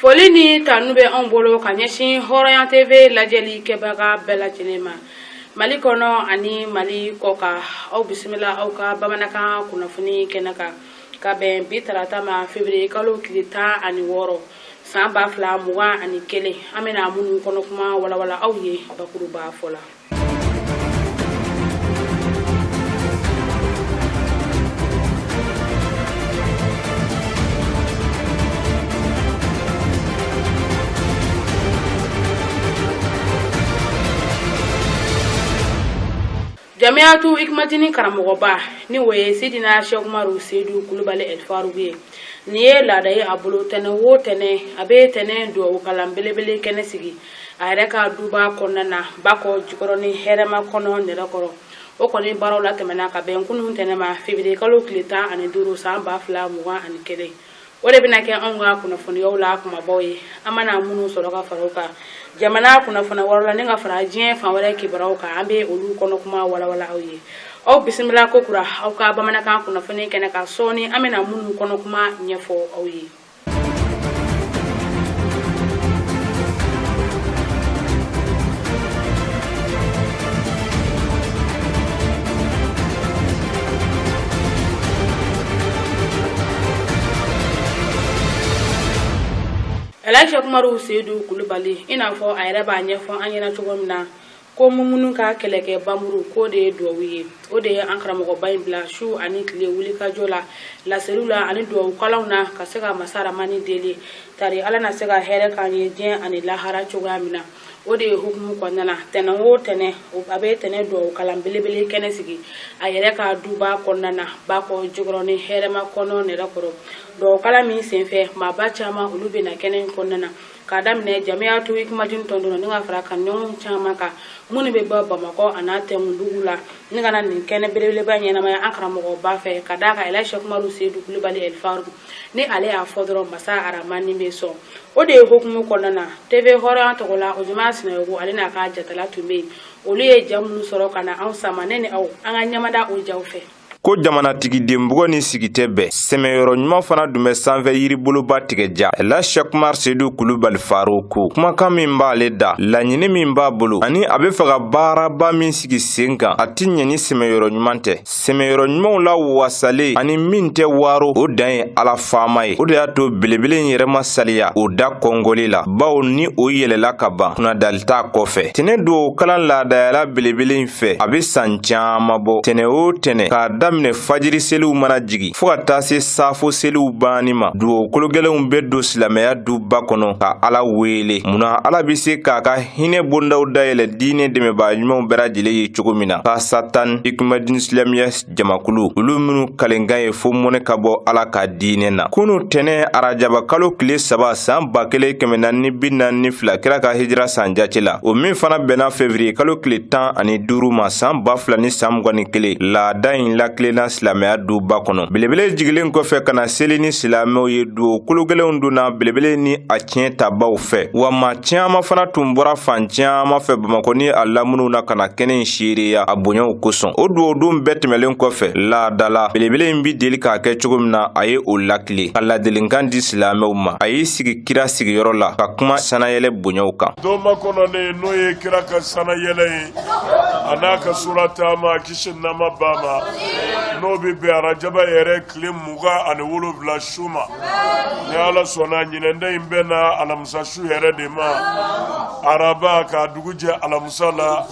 Folini tanube onbolo kanyeshi Jhoronya TV lajeli kebaga bela jinema Mali kono ani Mali koka au bismillah au ka bamanaka kunafuni kenaka ka ben bitarata ma Fevrier kalo kilita ani woro samba fla muwa ani kele amena munu kono kuma wala au ye bakuru ba fola Jamiatu ikmatini karamogoba ni we sidina shogmaru sedu kulubale elfaruge niye ladaye abulu tene wo tene abe tene do kalambelebele kene sigi areka duba konana bako jikoroni herema kono nerakoro o koni barola temena ka ben kunu tene ma Fevrier kalo kilita ani duru samba fla muwa ani kele ore binake onga kuna foni yola kuma boy amana munu soroka faroka jamana kuna fona warla ninga fara jien fa wala ki baroka ambe olu kono kuma wala awye o bismillah ko kura au ka bamana ka kuna foni kene ka soni amena munu kono kuma nyefo awye Elisha kumaru sedu kulubali ina fo ayreba nyefo anyina chugomna ko mumunu ka keleke bamuru ko de do wiye o de ankara mo bayin bla shu ani kle wuli ka jola la selula ani do kalawna ka sega masara mani dele tari ala na sega here ka ni je ani lahara chugamina o de hukumu kwanana tena wo tene o abe tene do kalambelebele kene sigi ayere ka duba konnana bako jogroni here ma kono ne rakoro do kala mi senfe ma bacha ma ulube na kene konnana kadam ne jamiatu ikmajin tondono ninga fara kan nyon chama ka muni be baba mako anate mundugula ninga nan kene belebele ba nyena ma ankara mo ba fe kadaka Elisha kumaru sedu kulubali el faru ni ale a fodro masa aramani meso o de hukumu konnana TV Jhoronya to gola o juma sinayogo alina ka jatala tume oliye jamnu soro kana an samanene aw an nyamada o jawfe ko jamana tigi dembugo ni sigite be semeyoro nyuma fana dume sanve yiri buluba tigeja la shakmar sedu kulubal faruku kuma kamimba leda la nyini mimba bulu ani abe faga bara ba min sigi senka atinya ni semeyoro nyumante semeyoro nyuma la wasale ani minte waro o dan ala famaye o de ato belebele yere masaliya o da kongoli la bawo ni o yelela kaba kuna dalta kofe tene do kala la da la belebele fe abe sanchama bo tene o tene ka mine fajiri selu mana jigi fo ka taa se safo selu banima do kologelenw be do silamɛya du ba kɔnɔ ka ala wele muna ala bi se k'a ka hinɛ bondaw dayɛlɛ diinɛ dɛmɛbaa ɲumanw bɛɛ lajɛlen ye cogo min na ka satan ikumadin silamɛya jamakulu olu minnu kalenkan ye fo mɔnɛ ka bɔ ala ka diinɛ na kunu tɛnɛ arajaba kalo tile 3 san 1442 kira ka hijira san jace la o min fana bɛnna Fevrier kalo tile 15 ma san 2021 laada in la na silamɛya du ba kɔnɔ belebele jigilen kɔfɛ kana seli ni silamɛw ye du kologelenw donna belebele ni a tiɲɛ tabaw fɛ wa maa caman fana tun bɔra fan caman fɛ Bamakɔ ni a lamunu na kana kɛnɛ in seereya a bonyaw kosɔn o duwawu don bɛɛ tɛmɛlen kɔfɛ laadala belebele in bi deli k'a kɛ cogo min na a ye o lakile ka ladilikan di silamɛw ma a y'i sigi kira sigiyɔrɔ la ka kuma sanayɛlɛ bonyaw kan don makɔnɔlen n'o ye kira ka sanayɛlɛ ye a n'a ka surata ma kisi nama ba ma n'o bi bɛn arajaba yɛrɛ tile 27 su ma ni ala sɔnna ɲinɛnda in bɛ na alamisa su yɛrɛ de ma araba ka dugu jɛ alamisa la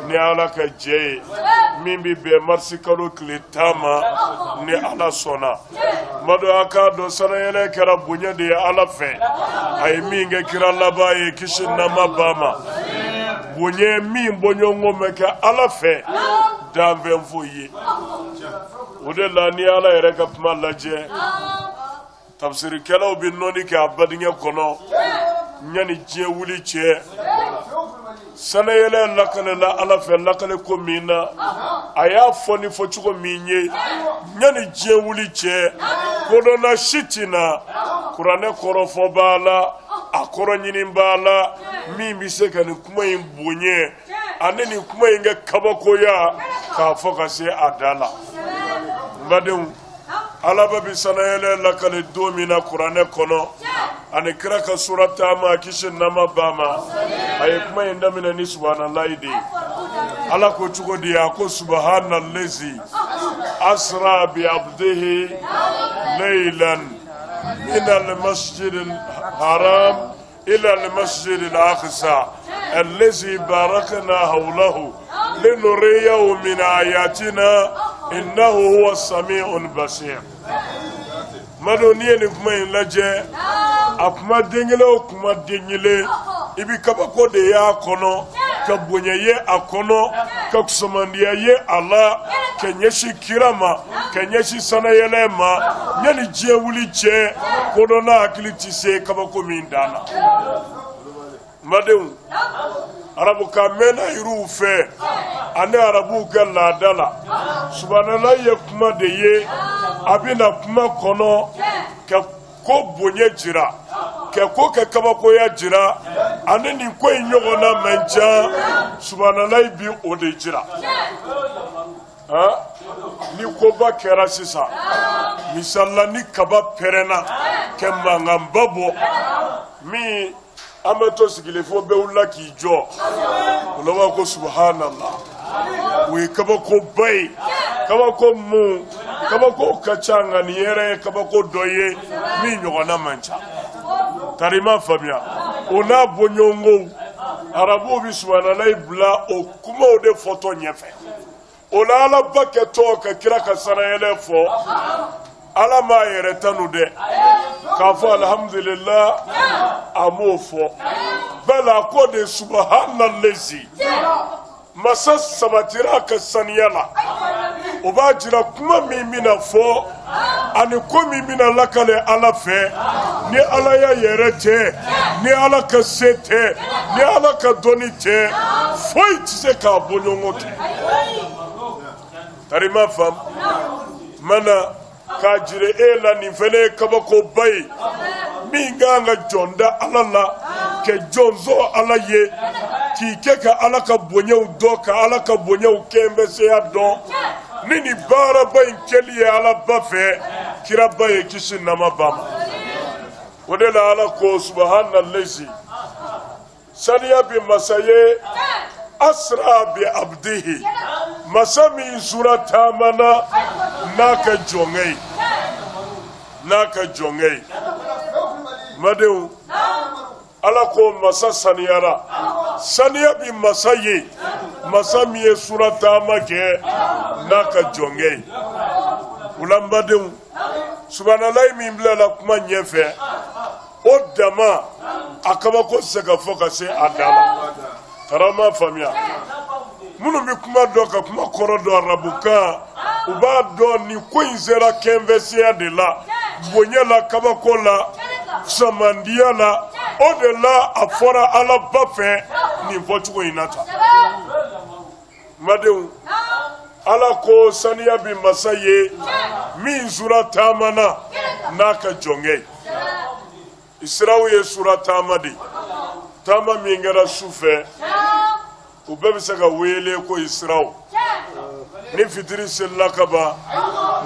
ni ala ka jɛ ye min bi bɛn marisi kalo tile 10 ma ni ala sɔnna madu a k'a dɔn sanayɛlɛ kɛra bonya de ye ala fɛ a ye min kɛ kira laban ye kisi nama ba ma bonya min bɔɲɔgɔn mɛ kɛ ala fɛ danfɛn foyi ye o de la ni ala yɛrɛ ka kuma lajɛ tafsirikɛlaw bi nɔni kɛ a badingɛ kɔnɔ ɲani diɲɛ wuli cɛ sanayɛlɛ lakalela ala fɛ lakale ko min na a y'a fɔ ni fɔcogo min ye ɲani diɲɛ wuli cɛ kodɔnna si tina kuranɛ kɔrɔfɔ b'a la a kɔrɔ ɲini b'a la min bi se ka nin kuma in bonya ani nin kuma in kɛ kabakoya k'a fɔ ka se a da la badenw alaba bi sanayele lakale domina Qur'ane kono ani kira ka surata ma kishin nama bama ay kuma inda mina ni subhanallahi de ala ko chugo dia ko subhanallazi asra bi abdihi laylan min al-masjid al-haram ila al-masjid al-aqsa الذي باركنا حوله لنريه من آياتنا إنه هو السميع البصير madoniye kuma laje akuma dengele okuma dengele ibi kabako de ya kono ka bonyaye akono ka kusomandiya ye ala kenyeshi kirama kenyeshi sanayelema nyani je wuli che kodona akiliti se kabako mindana madew arabu ka mena iru fe ane arabu ka ladala subhanallah ye kuma de ye abina kuma kono ke ko bonye jira ke ko ke kabako ya jira ane ni ko inyogo na menja subhanallah bi ode jira ha ni ko ba kera sisa misalla ni kaba perena ke mangambabo mi amato sigilefo be ulla ki jo ulawa ko subhanallah we kabako bay kabako mu kabako kachanga ni yere kabako doye mi nyogona mancha tarima famia ona bonyongo arabu bi subhanallah bla o kuma o de photo nyefe ona ala baketo ka kira ka sanayele fo ala ma yere tanu de ka fo alhamdulillah amofo bala ko de subhanallazi masa sabatira ka saniyala obajira kuma mimina fo ani ko mimina lakale ala fe ni ala ya yerete ni ala ka sete ni ala ka donite foi tise ka bonyongoke tarima fam mana kajire ela ni fele kabako bay minganga jonda alala ke jonzo alaye ki keka alaka bonyew doka alaka bonyew kembe se adon nini bara bay keli ala bafe kira bay kishin nama bam wadela ala ko subhanallazi saniya bi masaye asra bi abdihi masami surata mana naka jongei madew ala ko masa saniyara saniya bi masaye masami surata make naka jongei ulambadew subhanallah mi mbla kuma nyefe odama akaba ko sega foka se adala tarama famia munu mi kuma doka kuma korodo arabuka uba do ni koinzera kenvesia de la bonyela kabakola samandia la odela afora ala bafe ni votuko inata madew ala ko saniya bi masaye min surata mana naka jonge israwu ye surata madi tama mingera sufe ubebe saka wele ko israwu ni fitiri sellakaba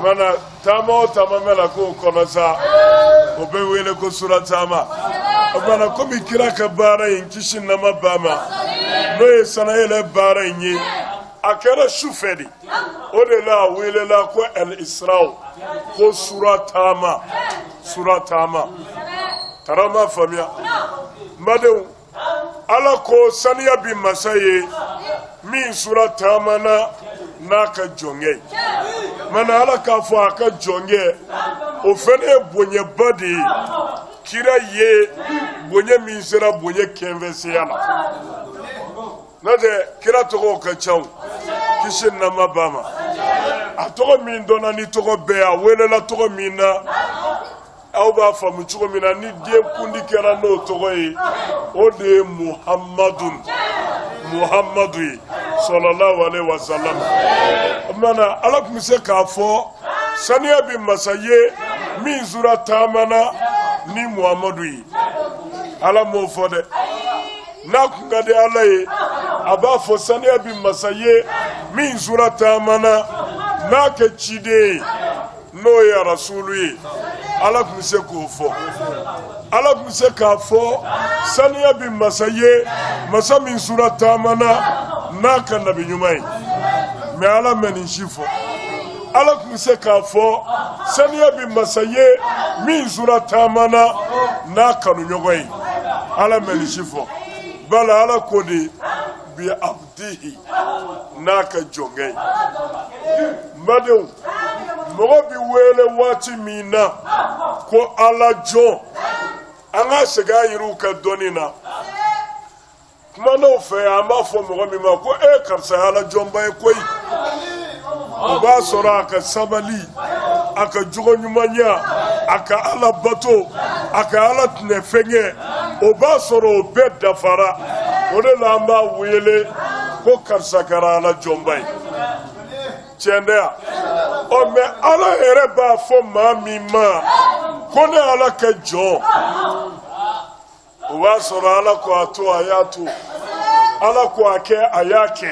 mana tama mela ko konasa obe wele ko suratama mana ko mi kira ka bara yin kishin na mabama no ye sanayele bara yin akara shufedi ode la wele la ko el israu ko suratama tarama famia madew ala ko saniya bi masaye min suratama na naka jonge mana ala ka fo aka jonge o fene bonye badi kira ye bonye min sera bonye kenvese yana nade kira togo ka chaw kishin na mabama atogo min dona ni togo be a wele la togo mina aw ba famu togo mina ni de kundi kera no togo yi o de muhammadu sallallahu alaihi wasallam mana ala kumse ka fo saniya bi masaye min zura tamana ni muhammadu yi ala mo fo de na kunga de ala yi aba fo saniya bi masaye min zura tamana na ke chide no ya rasulu yi ala kun se k'o fɔ ala kun se k'a fɔ saniya bi masa ye masa min sura taamana n'a ka nabi ɲuman ye mais ala mɛ nin si fɔ ala kun se k'a fɔ saniya bi masa ye min sura taamana n'a kanu ɲɔgɔn ye ala mɛ nin si fɔ bala ala ko de bi abdihi n'a ka jɔnkɛ ye madenw mɔgɔ bi wele waati min na ko ala jɔn an ka segin a yiriw ka dɔnni na kuma n'o fɛ an b'a fɔ mɔgɔ min ma ko karisa ye ala jɔnba ye koyi o b'a sɔrɔ a ka sabali a ka jogo ɲumanya a ka ala bato a ka ala tinɛ fɛngɛ o b'a sɔrɔ o bɛɛ dafara o de la an b'a wele ko karisa kɛra ala jɔnba ye tiɲɛ tɛ yan mais ala yɛrɛ b'a fɔ maa min ma ko ne ala ka jɔn o b'a sɔrɔ ala ko a to a y'a to ala ko a kɛ a y'a kɛ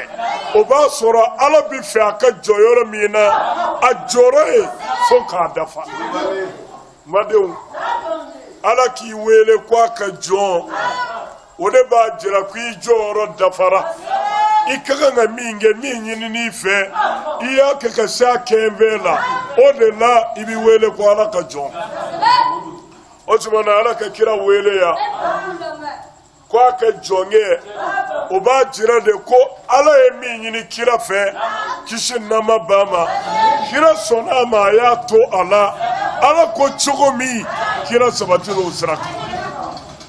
o b'a sɔrɔ ala bɛ fɛ a ka jɔ yɔrɔ min na a jɔyɔrɔ ye fo k'a dafa madenw ala k'i wele ko a ka jɔn o de b'a jira ko i jɔyɔrɔ dafara i ka kan ka min kɛ min ɲinini fɛ i y'a kɛ ka se a kɛnfɛn la o de la i bɛ wele ko ala ka jɔn o tuma na ala ka kira wele ya ko a ka jɔn kɛ o b'a jira de ko ala ye min ɲini kira fɛ kisi nama ba ma kira sɔnna a ma a y'a to a la ala ko cogo min kira sabatira o sira kan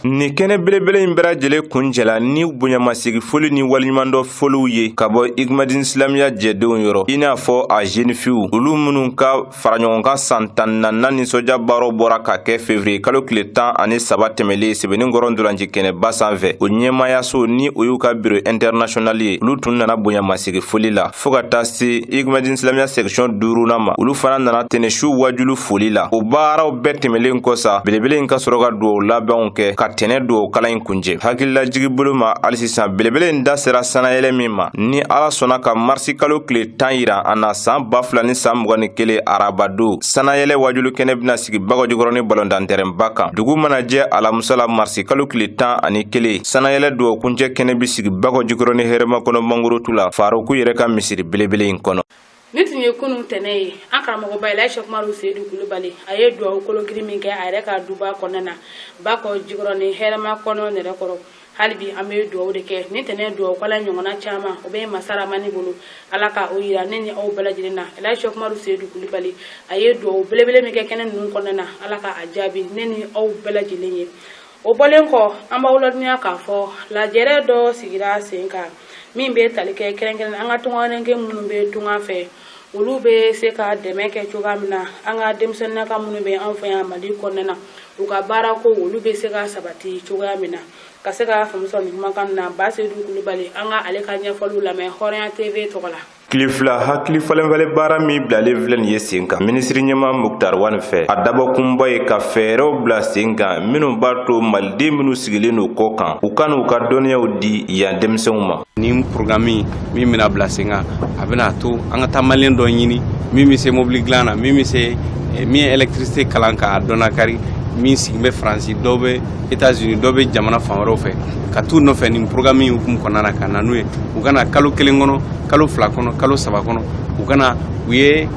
ni kɛnɛ belebele in bɛɛ lajɛlen kun cɛla ni bonyamasegi foli ni waliɲumandɔ foliw ye ka bɔ igmadin silamiya jɛdenw yɔrɔ i n'a fɔ a jenifiw olu minnu ka faraɲɔgɔnkan san 14 nisɔndiya baaraw bɔra ka kɛ fevrier kalo tile 13 tɛmɛlen sɛbɛnnikɔrɔ ndolanci kɛnɛba sanfɛ o ɲɛmayaso ni o y'u ka biro international ye olu tun nana bonyamasegi foli la fɔɔ ka taa se igmadin silamiya section 5nan ma olu fana nana tɛnɛsu wajulu foli la o baaraw bɛɛ tɛmɛlen kɔ sa belebele in ka sɔrɔ ka duwawu labɛnw kɛ ka tɛnɛ do kalan in kunjɛ hakililajigi bolo ma hali sisan belebele in da sera sanayɛlɛ min ma ni ala sɔnna ka marisi kalo tile 10 yira an na san 2000 ni san 21 araba don sanayɛlɛ wajulu kɛnɛ bɛna sigi bagɔjikɔrɔ ni balɔntantɛrɛnba kan dugu mana jɛ alamusa la marisi kalo tile 11 sanayɛlɛ do kunjɛ kɛnɛ bi sigi bagɔjikɔrɔ ni hɛrɛma kɔnɔ mangorotu la faruku yɛrɛ ka misiri belebele in kɔnɔ ni tun ye kunun tɛnɛ ye an karamɔgɔba Elisha Kumaru Seydou Kulubali a ye duwawu kologiri min kɛ a yɛrɛ ka duba kɔnɔna na ba kɔ jikɔrɔ ni hɛrɛma kɔnɔ nɛrɛ kɔrɔ hali bi an bɛ duwawu de kɛ ni tɛnɛ duwawu kala ɲɔgɔnna caman o bɛ masaramani bolo ala ka o yira ne ni aw bɛɛ lajɛlen na Elisha Kumaru Seydou Kulubali a ye duwawu belebele min kɛ kɛnɛ ninnu kɔnɔna na ala ka a jaabi ne ni aw bɛɛ lajɛlen ye o bɔlen kɔ an b'aw ladɔnniya k'a fɔ lajɛrɛ dɔ sigira sen kan min bɛ tali kɛ kɛrɛnkɛrɛn an ka tungarenkɛ minnu bɛ tunga fɛ olu bɛ se ka dɛmɛ kɛ cogoya min na an ka denmisɛnninnaka minnu bɛ an fɛ yan Mali kɔnɔna na u ka baara ko olu bɛ se ka sabati cogoya min na ka se ka faamuya ni kumakan na ba Seydou Kulubali an ka ale ka ɲɛfɔliw lamɛn Jhoronya TV tɔgɔ la tile fila hakili falenfalen baara min bilalen filɛ nin ye sen kan minisiri ɲɛma Muktar Wani fɛ a dabɔkunba ye ka fɛɛrɛw bila sen kan minnu b'a to maliden minnu sigilen don kɔ kan u ka n'u ka dɔnniyaw di yan denmisɛnw ma ni programme min bɛna bila sen kan a bɛna to an ka taa maliyɛn dɔ ɲini min bɛ se mobili dilan na min bɛ se min ye électricité kalan k'a dɔnna kari min sigi bɛ Faransi dɔw bɛ États-Unis dɔw bɛ jamana fan wɛrɛw fɛ ka t'u nɔfɛ nin programme in hukumu kɔnɔna na ka na n'u ye u kana kalo 1 kɔnɔ kalo 2 kɔnɔ kalo 3 kɔnɔ u ye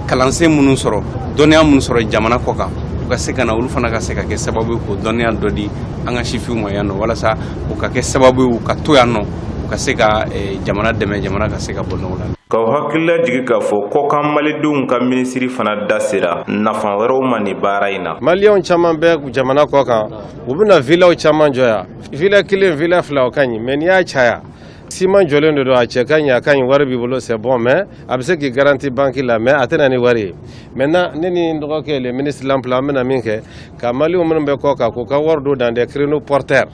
kalansen minnu sɔrɔ dɔnniya minnu sɔrɔ jamana kɔ kan u ka se ka na olu fana ka se ka kɛ sababu ye k'o dɔnniya dɔ di an ka sifiw ma yan nɔ walasa u ka kɛ sababu ye u ka to yan nɔ u ka se ka jamana dɛmɛ jamana ka se ka bɔ nɔgɔ la k'aw hakilila jigi k'a fɔ kɔkan malidenw ka minisiri fana da sera nafa wɛrɛw ma ni baara in na maliyɛnw caman bɛ jamana kɔ kan u bɛna vilaw caman jɔ yan vila 1 vila 2 o ka ɲi mais n'i y'a caya siman jɔlen de don a cɛ ka ɲi a ka ɲi wari b'i bolo c'est bon mais a bɛ se k'i garanti banque la mais a tɛna ni wari ye maintenant ne ni n dɔgɔkɛ le ministre l'emploi an bɛna min kɛ ka maliyɛnw minnu bɛ kɔ kan k'u ka wari don dans des créneaux porteurs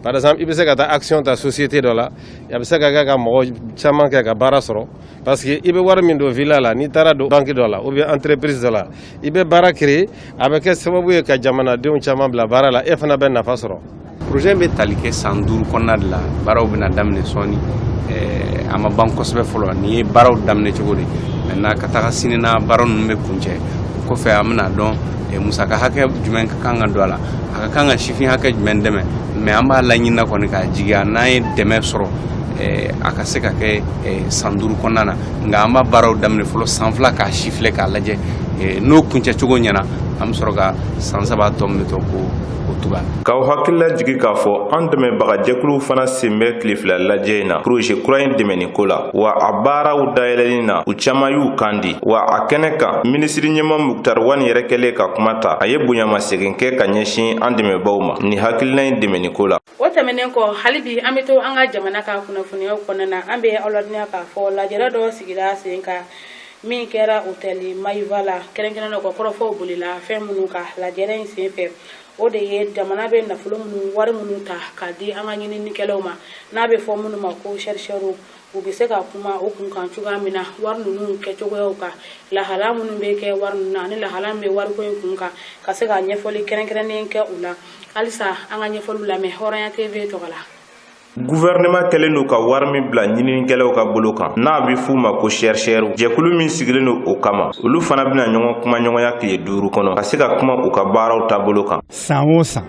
par exemple i bɛ se ka taa action ta société dɔ la a bɛ se ka kɛ ka mɔgɔ caman kɛ ka baara sɔrɔ parce que i bɛ wari min don villa la n'i taara don banque dɔ la ou bien entreprise dɔ la i bɛ baara créer a bɛ kɛ sababu ye ka jamanadenw caman bila baara la e fana bɛ nafa sɔrɔ. projet bɛ tali kɛ san 5 kɔnɔna de la baaraw bɛna daminɛ sɔɔni a ma ban kosɛbɛ fɔlɔ ni ye baaraw daminɛ cogo di maintenant ka taga sini na baara ninnu bɛ kuncɛ o kɔfɛ an bɛna dɔn musaka hakɛ jumɛn ka kan ka don a la a ka kan ka sifin hakɛ jumɛn dɛmɛ mais an b'a laɲinina kɔni ka jigiya n'an ye dɛmɛ sɔrɔ a ka se ka kɛ san 5 kɔnɔna na nka an b'a baaraw daminɛ fɔlɔ san 2 k'a si filɛ k'a lajɛ n'o kuncɛ cogo ɲɛna an bɛ sɔrɔ ka san 3 tɔ min to ko k'aw hakilila jigi k'a fɔ an dɛmɛbaga jɛkuluw fana sen bɛ tile fila lajɛ in na projet kura in dɛmɛni ko la wa a baaraw dayɛlɛni na u caman y'u kan di wa a kɛnɛ kan minisiri ɲɛma Muktar Wani yɛrɛ kɛlen ka kuma ta a ye bonyamasegin kɛ ka ɲɛsin an dɛmɛbaw ma ni hakilina in dɛmɛni ko la. O tɛmɛnen kɔ hali bi an bɛ to an ka jamana ka kunnafoniyaw kɔnɔna na an bɛ aw ladɔnniya k'a fɔ lajɛrɛ dɔ sigira sen kan min kɛra hôtel Mayiva la kɛrɛnkɛrɛnnen kɔ kɔrɔfɔw bolila fɛn minnu ka lajɛrɛ in sen fɛ o de ye jamana bɛ nafolo minnu wari minnu ta k'a di an ka ɲininikɛlaw ma n'a bɛ fɔ minnu ma ko chercheurs u bɛ se ka kuma o kun kan cogoya min na wari ninnu kɛcogoyaw kan lahala minnu bɛ kɛ wari ninnu na ani lahala min bɛ wariko in kun kan ka se ka ɲɛfɔli kɛrɛnkɛrɛnnen kɛ u la halisa an ka ɲɛfɔliw lamɛn Jhoronya TV tɔgɔ la. Gouvernement kɛlen don ka wari min bila ɲininikɛlaw ka bolo kan n'a bɛ f'u ma ko chercheurs jɛkulu min sigilen don o kama olu fana bɛna ɲɔgɔn kuma ɲɔgɔnya tile 5 kɔnɔ ka se ka kuma u ka baaraw taabolo kan. San o san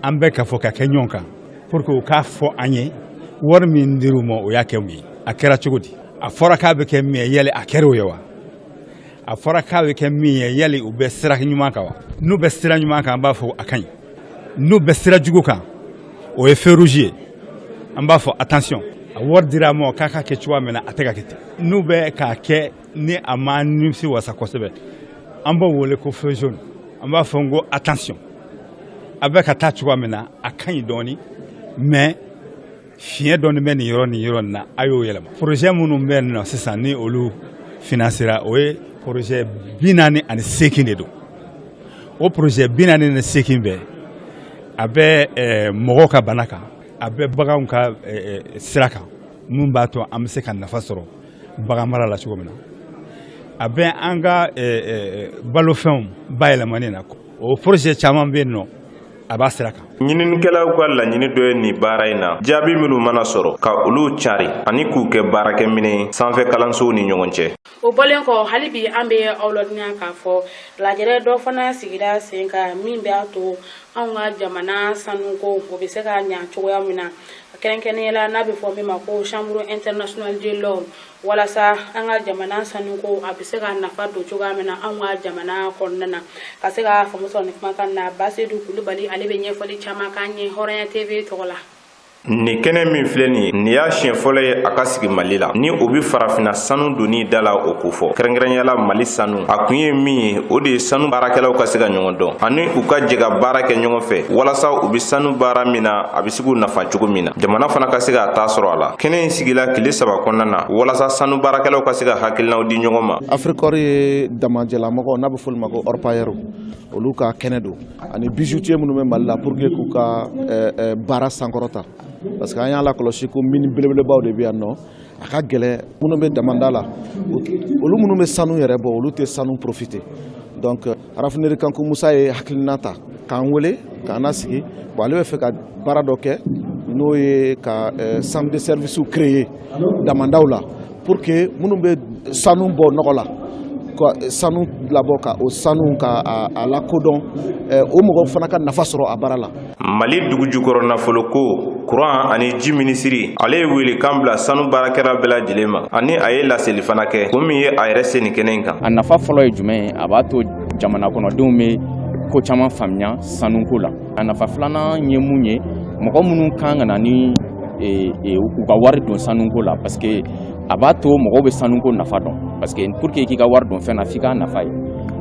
an bɛ ka fɔ ka kɛ ɲɔgɔn kan pour que u k'a fɔ an ye wari min dir'u ma o y'a kɛ mun ye a kɛra cogo di a fɔra k'a bɛ kɛ min ye yali a kɛra o ye wa a fɔra k'a bɛ kɛ min ye yali u bɛ sira ɲuman kan wa n'u bɛ sira ɲuman kan an b'a fɔ a ka ɲi n'u bɛ sira jugu kan o ye feu rouge ye an b'a fɔ attention a wari dira ma k'a ka kɛ cogoya min na a tɛ ka kɛ ten n'u bɛ k'a kɛ ni a ma nimisi wasa kosɛbɛ an b'o wele ko feu jaune an b'a fɔ n ko attention a bɛ ka taa cogoya min na a ka ɲi dɔɔni mais fiɲɛ dɔɔni bɛ nin yɔrɔ nin na a y'o yɛlɛma projet minnu bɛ nin nɔ sisan ni olu financera o ye projet 48 de don o projet 48 bɛɛ a bɛ mɔgɔw ka bana kan a bɛ baganw ka sira kan mun b'a to an bɛ se ka nafa sɔrɔ bagan mara la cogo min na a bɛ an ka balofɛnw bayɛlɛmani na o projet caman bɛ yen nɔ a b'a sira kan. ɲininikɛlaw ka laɲini dɔ ye nin baara in na jaabi minnu mana sɔrɔ ka olu cari ani k'u kɛ baarakɛminɛ sanfɛ kalansow ni ɲɔgɔn cɛ. O bɔlen kɔ hali bi an bɛ aw ladɔnniya k'a fɔ lajɛrɛ dɔ fana sigira sen kan min b'a to anw ka jamana sanuko o bɛ se ka ɲɛ cogoya min na kɛrɛnkɛrɛnnenya la n'a bɛ fɔ min ma ko chambre internationale de l'homme walasa an ka jamana sanuko a bɛ se ka nafa don cogoya min na anw ka jamana kɔnɔna na ka se ka faamu sɔrɔ nin kumakan na Basedu Kulubali ale bɛ ɲɛfɔli caman k'an ye Jhoronya TV tɔgɔ la. Ni kɛnɛ min filɛ nin ye nin y'a siɲɛ fɔlɔ ye a ka sigi Mali la ni o bɛ farafinna sanu donni da la o ko fɔ kɛrɛnkɛrɛnnenya la Mali sanu a kun ye min ye o de ye sanu baarakɛlaw ka se ka ɲɔgɔn dɔn ani u ka jɛ ka baara kɛ ɲɔgɔn fɛ walasa u bɛ sanu baara min na a bɛ se k'u nafa cogo min na jamana fana ka se ka taa sɔrɔ a la kɛnɛ in sigila tile 3 kɔnɔna na walasa sanu baarakɛlaw ka se ka hakilinaw di ɲɔgɔn ma. Afrikɔri ye damajɛlamɔgɔw n'a bɛ f'olu ma ko orpailleurs olu ka kɛnɛ don ani bijoutier minnu bɛ Mali la pour que k'u ka baara sankɔrɔta parce que an y'a lakɔlɔsi ko mini belebelebaw de bɛ yan nɔ a ka gɛlɛn minnu bɛ damanda la olu minnu bɛ sanu yɛrɛ bɔ olu tɛ sanu profiter donc rafineri Kanku Musa ye hakilina ta k'an wele k'an nasigi bon ale bɛ fɛ ka baara dɔ kɛ n'o ye ka centre de service créer damandaw la pour que minnu bɛ sanu bɔ nɔgɔ la sanu labɔ ka o sanu ka a lakodɔn o mɔgɔw fana ka nafa sɔrɔ a baara la. Mali dugu jukɔrɔ nafolo ko courant ani ji minisiri ale ye wele kan bila sanu baarakɛla bɛɛ lajɛlen ma ani a ye laseli fana kɛ ko min ye a yɛrɛ se nin kɛnɛ in kan. A nafa fɔlɔ ye jumɛn ye a b'a to jamana kɔnɔdenw bɛ ko caman faamuya sanuko la a nafa filanan ye mun ye mɔgɔ minnu kan ka na ni u ka wari don sanuko la parce que a b'a to mɔgɔw bɛ sanuko nafa dɔn parce que pour que k'i ka wari don fɛn na f'i ka nafa ye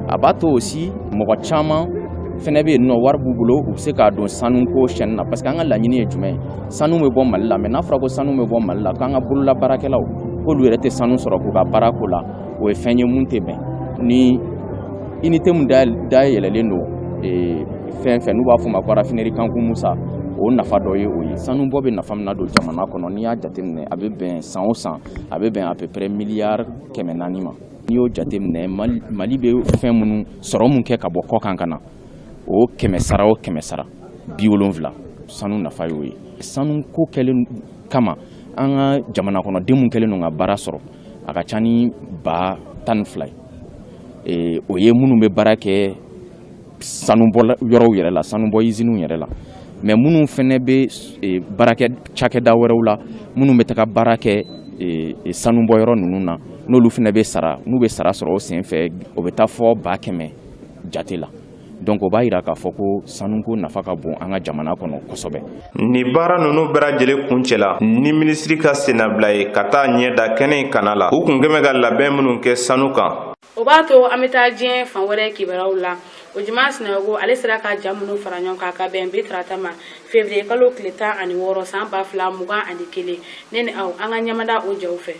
a b'a to aussi mɔgɔ caman fɛnɛ bɛ yen nɔ wari b'u bolo u bɛ se k'a don sanuko chaîne na parce que an ka laɲini ye jumɛn ye sanu bɛ bɔ Mali la mais n'a fɔra ko sanu bɛ bɔ Mali la k'an ka bolola baarakɛlaw k'olu yɛrɛ tɛ sanu sɔrɔ k'u ka baara ko la o ye fɛn ye mun tɛ bɛn ni unité mun dayɛlɛlen don fɛn fɛn n'u b'a fɔ o ma ko rafineri Kanku Musa o nafa dɔ ye o ye sanubɔ bɛ nafa min na don jamana kɔnɔ n'i y'a jateminɛ a bɛ bɛn san o san a bɛ bɛn à peu près miliyari 400 ma n'i y'o jateminɛ Mali bɛ fɛn minnu sɔrɔ mun kɛ ka bɔ kɔ kan ka na o 100 sara o 100 sara 70 sanu nafa y'o ye sanu ko kɛlen kama an ka jamana kɔnɔden mun kɛlen don ka baara sɔrɔ a ka ca ni 12,000 ye o ye minnu bɛ baara kɛ sanubɔ yɔrɔw yɛrɛ la sanubɔ iziniw yɛrɛ la mais minnu fɛnɛ bɛ baarakɛ cakɛda wɛrɛw la minnu bɛ taga baara kɛ sanubɔ yɔrɔ ninnu na n'olu fɛnɛ bɛ sara n'u bɛ sara sɔrɔ o sen fɛ o bɛ taa fɔ 100,000 jate la donc o b'a yira k'a fɔ ko sanuko nafa ka bon an ka jamana kɔnɔ kosɛbɛ. Ni baara ninnu bɛɛ lajɛlen kuncɛla ni minisiri ka sennabila ye ka taa ɲɛ da kɛnɛ kana la u kun kɛmɛ ka labɛn minnu kɛ sanu kan. O b'a to an bɛ taa diɲɛ fan wɛrɛ kibaruyaw la o juma sinago ale sera ka ja minnu fara ɲɔgɔn kan ka bɛn bi tarata ma Fevrier kalo tile 16 san 2021 ne ni aw an ka ɲamada o jaw fɛ.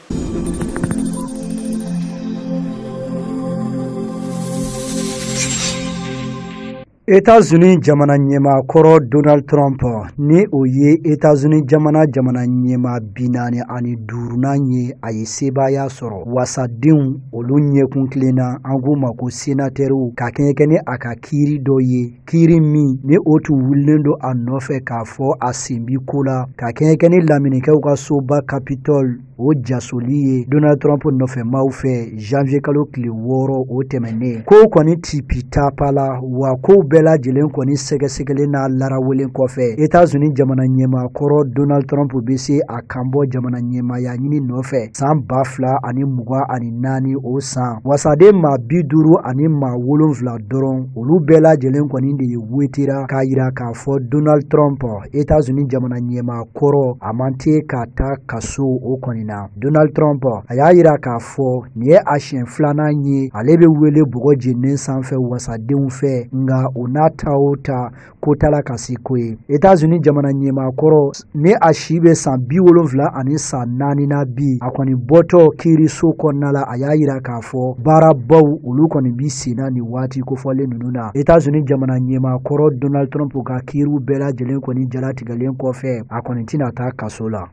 États-Unis jamana ɲɛmaakɔrɔ Donald Trump ni o ye États-Unis jamana ɲɛma binani ani duurunan ye a ye sebaaya sɔrɔ wasadenw olu ɲɛkun tilenna an k'u ma ko sénatɛrw ka kɛɲɛ ni a ka kiiri dɔ ye kiiri min ni o tun wulilen don a nɔfɛ k'a fɔ a sen bi ko la ka kɛɲɛ ni laminikɛw ka soba Capitol o jasoli ye Donald Trump nɔfɛmaw fɛ janvier kalo tile 6 o tɛmɛnen ko kɔni tipi tapa la wa ko bɛɛ lajɛlen kɔni sɛgɛsɛgɛlen n'a larawelen kɔfɛ États-Unis jamana ɲɛmaakɔrɔ Donald Trump bɛ se a kan bɔ jamana ɲɛmaaya ɲini nɔfɛ san 2024 o san wasaden maa 50 ani maa 7 dɔrɔn olu bɛɛ lajɛlen kɔni de ye wetera k'a yira k'a fɔ Donald Trump États-Unis jamana ɲɛmaakɔrɔ a man te ka taa kaso o kɔni na Donald Trump a y'a yira k'a fɔ nin ye a siɲɛ 2nan ye ale bɛ wele bɔgɔ jenen sanfɛ wasadenw fɛ nga o n'a ta o ta ko tala ka se ko ye États-Unis jamana ɲɛmaakɔrɔ ni a si bɛ san 70 ani san 4 na bi a kɔni bɔtɔ kiiriso kɔnɔna la a y'a yira k'a fɔ baarabaw olu kɔni bi senna nin waati kofɔlen ninnu na États-Unis jamana ɲɛmaakɔrɔ Donald Trump ka kiiriw bɛɛ lajɛlen kɔni jalatigɛlen kɔfɛ a kɔni tɛna taa kaso la.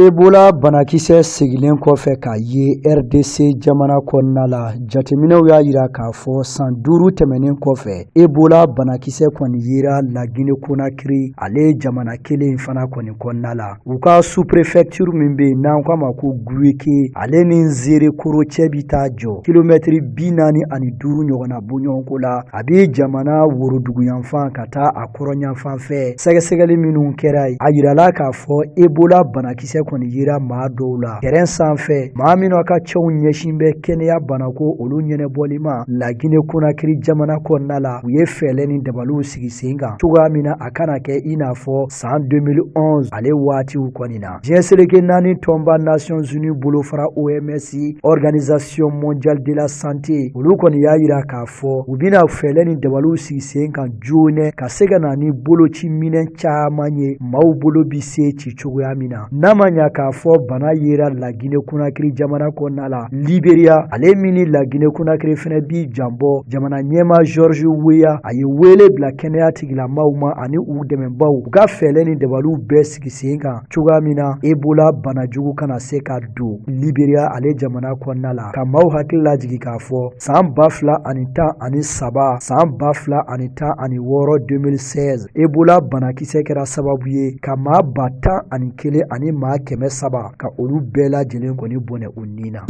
Ebola banakisɛ segilen kɔfɛ ka ye RDC jamana kɔnɔna la jateminɛw y'a yira k'a fɔ san 5 tɛmɛnen kɔfɛ Ebola banakisɛ kɔni yera la Guinée Conakry ale jamana kelen fana kɔni kɔnɔna la u ka sous-préfecture min bɛ n'an k'a ma ko Gueke ale ni Nzere koro cɛ bi taa jɔ kilomètre 45 ɲɔgɔnna bɔɲɔgɔnko la a bɛ jamana worodugu yanfan ka taa a kɔrɔ yanfan fɛ sɛgɛsɛgɛli minnu kɛra a yirala k'a fɔ Ebola banakisɛ kɔni yira maa dɔw la terrain sanfɛ maa minnu ka cɛw ɲɛsin bɛ kɛnɛya banako olu ɲɛnɛbɔli ma la Guinée Conakry jamana kɔnɔna la u ye fɛɛlɛ ni dabaliw sigi sen kan cogoya min na a kana kɛ i n'a fɔ san 2011 ale waatiw kɔni na diɲɛ seleke 4 tɔnba Nations Unies bolo fara OMS Organisation Mondiale de la Santé olu kɔni y'a yira k'a fɔ u bɛna fɛɛlɛ ni dabaliw sigi sen kan joonɛ ka se ka na ni boloci minɛn caman ye maaw bolo bi se ci cogoya min na n'a ma ɲa k'a fɔ bana yera la Guinée Conakry jamana kɔnɔna la Libéria ale min ni la Guinée Conakry fɛnɛ bi janbɔ jamana ɲɛma George Weah a ye wele bila kɛnɛya tigilamaw ma ani u dɛmɛbaw u ka fɛɛlɛ ni dabaliw bɛɛ sigi sen kan cogoya min na Ebola banajugu kana se ka don Libéria ale jamana kɔnɔna la ka maaw hakili lajigi k'a fɔ san 2013 san 2016 2016 Ebola banakisɛ kɛra sababu ye ka maa 10,001 ani maa 300 ka olu bɛɛ lajɛlen kɔni bɔnɛ u ni na.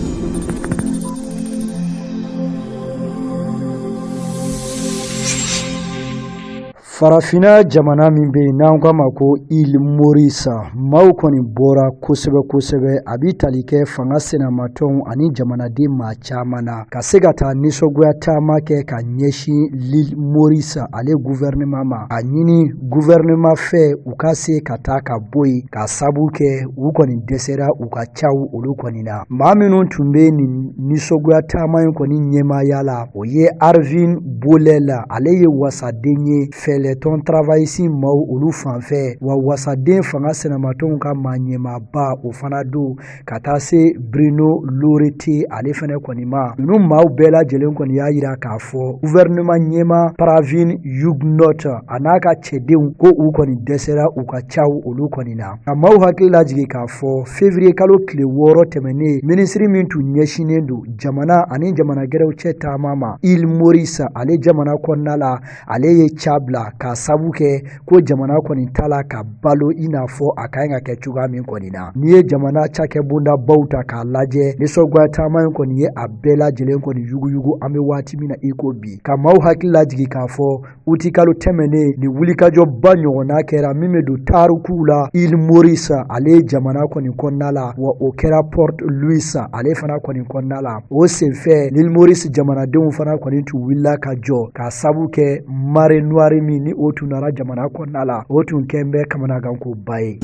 Farafina jamana min bɛ n'an k'a ma ko Île Maurice maaw kɔni bɔra kosɛbɛ a bi tali kɛ fanga senamatɔnw ani jamanaden maa caman na ka se ka taa nisɔngoya taama kɛ ka ɲɛsin l'Île Maurice ale gouvernement ma a ɲini gouvernement fɛ u ka se ka taa ka bɔ yen ka sabu kɛ u kɔni dɛsɛra u ka caw olu kɔni na maa minnu tun bɛ nin nisɔngoya taama in kɔni ɲɛmaaya la o ye Arvin Bolela ale ye wasaden ye fɛlɛ tɔn travaillisi maaw olu fanfɛ wa wasaden fanga senamatɔnw ka maa ɲɛmaaba o fana don ka taa se Bruno Lorete ale fana kɔni ma ninnu maaw bɛɛ lajɛlen kɔni y'a yira k'a fɔ gouvernement ɲɛma Pravin Jugnot a n'a ka cɛdenw ko u kɔni dɛsɛra u ka caw olu kɔni na ka maaw hakili lajigi k'a fɔ Fevrier kalo tile 6 tɛmɛnen minisiri min tun ɲɛsinen don jamana ani jamana gɛrɛw cɛ taama ma Île Maurice ale jamana kɔnɔna la ale ye ca bila ka sabu kɛ ko jamana kɔni tala ka balo i n'a fɔ a ka ɲi ka kɛ cogoya min kɔni na. N'i ye jamana cakɛbonda baw ta k'a lajɛ nisɔngoya taama in kɔni ye a bɛɛ lajɛlen kɔni yuguyugu an bɛ waati min na i ko bi. Ka maaw hakili lajigi k'a fɔ uti kalo tɛmɛnen ni wulikajɔba ɲɔgɔnna kɛra min bɛ don taarikuw la Île Maurice ale jamana kɔni kɔnɔna la wa o kɛra Port Louis ale fana kɔni kɔnɔna la. O senfɛ Île Maurice jamanadenw fana kɔni tun wulila ka jɔ ka sabu kɛ mare noire min ni o tun nana jamana kɔnɔna la o tun kɛn bɛ kamanagankoba ye.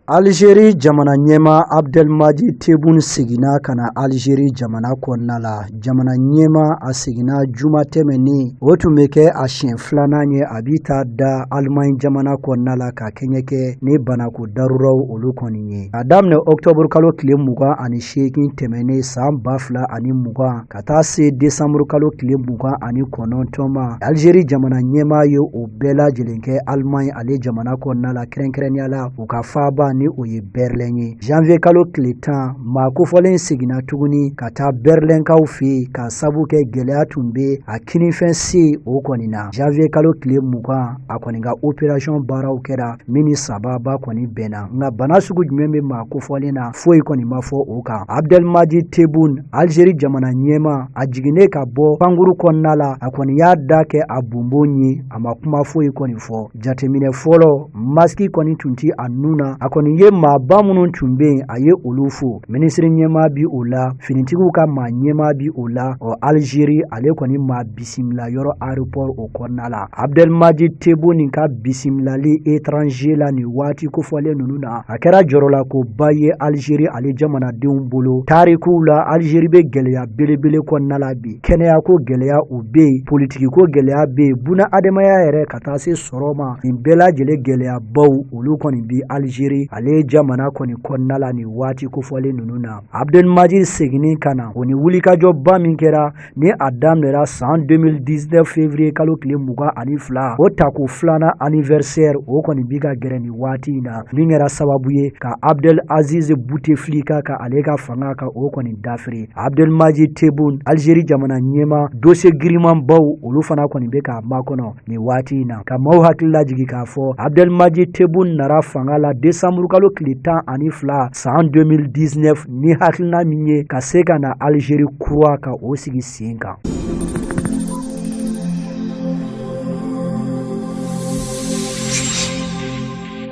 Algérie jamana ɲɛma Abdelmadjid Tebboune seginna ka na Algérie jamana kɔnɔna la. Jamana ɲɛma a seginna juma tɛmɛnen o tun bɛ kɛ a siɲɛ filanan ye a bi taa da Allemagne jamana kɔnɔna la ka kɛɲɛ kɛ ni banako daruraw olu kɔni ye. A daminɛ octobre kalo tile 28 tɛmɛnen san 2020 ka taa se décembre kalo tile 29 ma Algérie jamana ɲɛma ye o bɛɛ lajɛlen kɛ Allemagne ale jamana kɔnɔna la kɛrɛnkɛrɛnnenya la u ka faaba ni o ye Berlin ye. Janvier kalo tile 10 maa kofɔlen seginna tuguni ka taa Berlinkaw fɛ ka sabu kɛ gɛlɛya tun bɛ a kinifɛn se o kɔni na. Janvier kalo tile 20 a kɔni ka opération baaraw kɛra min ni sababa kɔni bɛnna. Nka bana sugu jumɛn bɛ maa kofɔlen na foyi kɔni ma fɔ o kan. Abdelmadjid Tebboune Algérie jamana ɲɛma a jiginnen ka bɔ pankuru kɔnɔna la a kɔni y'a da kɛ a bonbon ye a ma kuma foyi kɔni fɔ. Jateminɛ fɔlɔ maski kɔni tun ti a nun na a kɔni ye maaba minnu tun bɛ yen a ye olu fo. Minisiri ɲɛmaa bi o la finitigiw ka maa ɲɛmaa bi o la Algérie ale kɔni maa bisimila yɔrɔ aéroport o kɔnɔna la. Abdelmadjid Tebboune ka bisimilali étranger la ni waati kofɔlen ninnu na a kɛra jɔrɔla ko ba ye Algérie ale jamanadenw bolo. Tarikuw la Algérie bɛ gɛlɛya belebele kɔnɔna la bi. Kɛnɛya ko gɛlɛya o bɛ yen, politiki ko gɛlɛya bɛ yen, buna adamaya yɛrɛ ka taa se sɔrɔ ma nin bɛɛ lajɛlen gɛlɛyabaw olu kɔni bi Algérie ale jamana kɔni kɔnɔna la ni waati kofɔlen ninnu na. Abdelmadjid seginnin ka na o ni wulikajɔba min kɛra ni a daminɛra san 2019 février kalo tile 22 o tako filanan anniversaire o kɔni bi ka gɛrɛ ni waati in na min kɛra sababu ye ka Abdel Aziz Bouteflika ka ale ka fanga ka o kɔni dafiri. Abdelmadjid Tebboune Algérie jamana ɲɛma dossier giriman baw olu fana kɔni bɛ ka makɔnɔ ni waati in na. Ka maaw hakili lajigi k'a fɔ Abdelmadjid Tebboune nara fanga la décembre kalo tile 12 san 2019 ni hakilina min ye ka se ka na Algérie kura ka o sigi sen kan.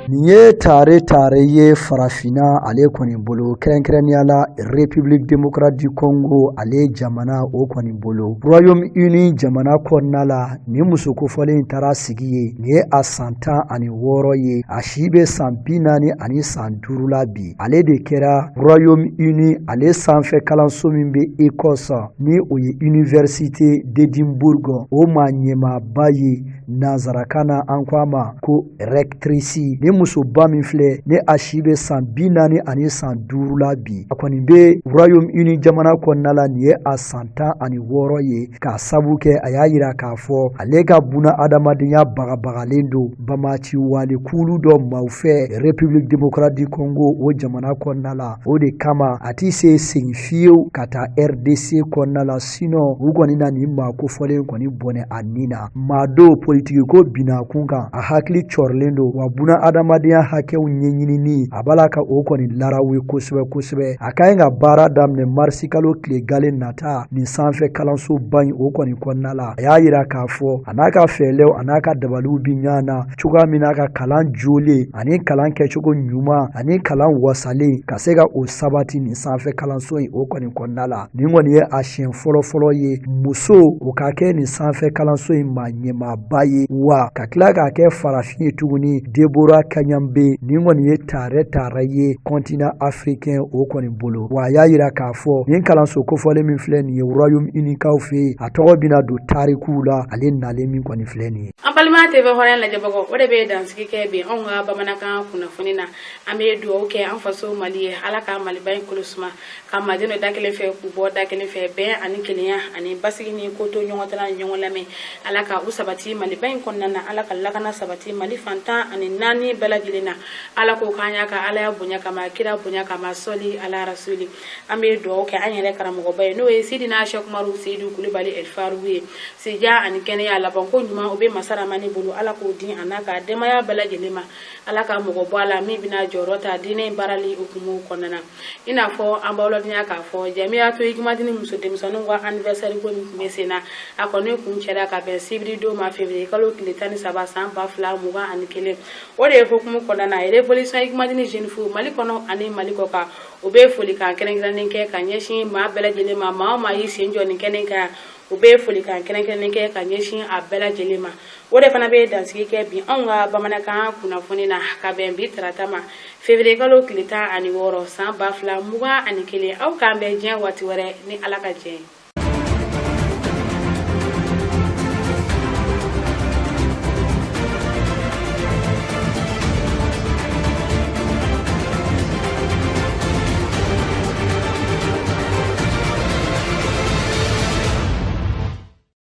Nin ye tare ye farafina ale kɔni bolo kɛrɛnkɛrɛnnenya la République démocratique du Congo ale jamana o kɔni bolo. Royaume-Uni jamana kɔnɔna la ni muso kofɔlen taara sigi ye nin ye a san 16 ye a si bɛ san 45 la bi. Ale de kɛra Royaume-Uni ale sanfɛ kalanso min bɛ Écosse ni o ye Université d'Édimbourg o maa ɲɛmaaba ye nanzarakan na an ko a ma ko rectrice ni musoba min filɛ ni a si bɛ san 45 la bi. A kɔni bɛ Royaume-Uni jamana kɔnɔna la nin ye a san 16 ye k'a sabu kɛ a y'a yira k'a fɔ ale ka buna adamadenya bagabagalen don bamaci wale kulu dɔ maaw fɛ République démocratique du Congo o jamana kɔnɔna la. O de kama a ti se segin fiyewu ka taa RDC kɔnɔna la sinon u kɔni na nin maa kofɔlen kɔni bɔnɛ a nin na. Maa do politiki ko bina kun kan a hakili cɔrilen don wa buna adamadenya hakɛw ɲɛɲinini a b'a la ka o kɔni larawe kosɛbɛ. A ka ɲi ka baara daminɛ marisi kalo tile galen nata nin sanfɛ kalanso ba in o kɔni kɔnɔna la. A y'a yira k'a fɔ a n'a ka fɛɛlɛw a n'a ka dabaliw bi ɲɔgɔn na cogoya min na ka kalan jolen ani kalan kɛcogo ɲuman ani kalan wasalen ka se ka o sabati nin sanfɛ kalanso in o kɔni kɔnɔna la. Nin kɔni ye a siɲɛ fɔlɔ ye muso o ka kɛ nin sanfɛ kalanso in maa ɲɛmaaba ye wa ka tila k'a kɛ farafin ye tuguni Debora Kaɲanbe nin kɔni ye tare ye continent africain o kɔni bolo. Wa a y'a yira k'a fɔ nin kalanso kofɔlen min filɛ nin ye Royaume-Uni kaw fɛ a tɔgɔ bɛna don tarikuw la ale nalen min kɔni filɛ nin ye. An balima TV hɔrɔn lajɛbagaw o de bɛ dansigi kɛ bi anw ka bamanankan kunnafoni na an bɛ dugawu kɛ an faso Mali ye Ala ka Maliba in kolo suma ka majɛnw da kelen fɛ k'u bɔ da kelen fɛ bɛn ani kelenya ani basigi ni ko to ɲɔgɔn tana ni ɲɔgɔn lamɛn Ala ka u sabati Mali mali ba in kɔnɔna na ala ka lakana sabati mali fantan ani naani bɛɛ lajɛlen na ala k'o k'an y'a ka ala ya bonya kama kira bonya kama sɔli ala rasuli an bɛ dugawu kɛ an yɛrɛ karamɔgɔba ye n'o ye sidina sɛkumaru seyidu kulibali elfaru ye sija ani kɛnɛya laban ko ɲuman o bɛ masaramani bolo ala k'o di a n'a ka denbaya bɛɛ lajɛlen ma ala ka mɔgɔ bɔ a la min bɛna jɔyɔrɔ ta diinɛ in baarali hukumu kɔnɔna na i n'a fɔ an b'aw ladɔnya k'a fɔ jamiya to ikimadini muso denmisɛnninw ka anniversaire ko min tun bɛ sen na a kɔni kun cɛla ka bɛn sibiri don ma février kalo tile 13 san 2021 o de ye hukumu kɔnɔna na révolution ikimadini jeune fu mali kɔnɔ ani mali kɔ kan o bɛ foli kan kɛrɛnkɛrɛnnen kɛ ka ɲɛsin maa bɛɛ lajɛlen ma maa o maa y'i sen jɔ nin kɛnɛ kan o bɛ foli kan kɛrɛnkɛrɛnnen kɛ ka ɲɛsin a bɛɛ lajɛlen ma o de fana bɛ dansigi kɛ bi anw ka bamanankan kunnafoni na ka bɛn bi tarata ma février kalo tile 16 san 2021 aw k'an bɛn diɲɛ waati wɛrɛ ni ala ka jɛ ye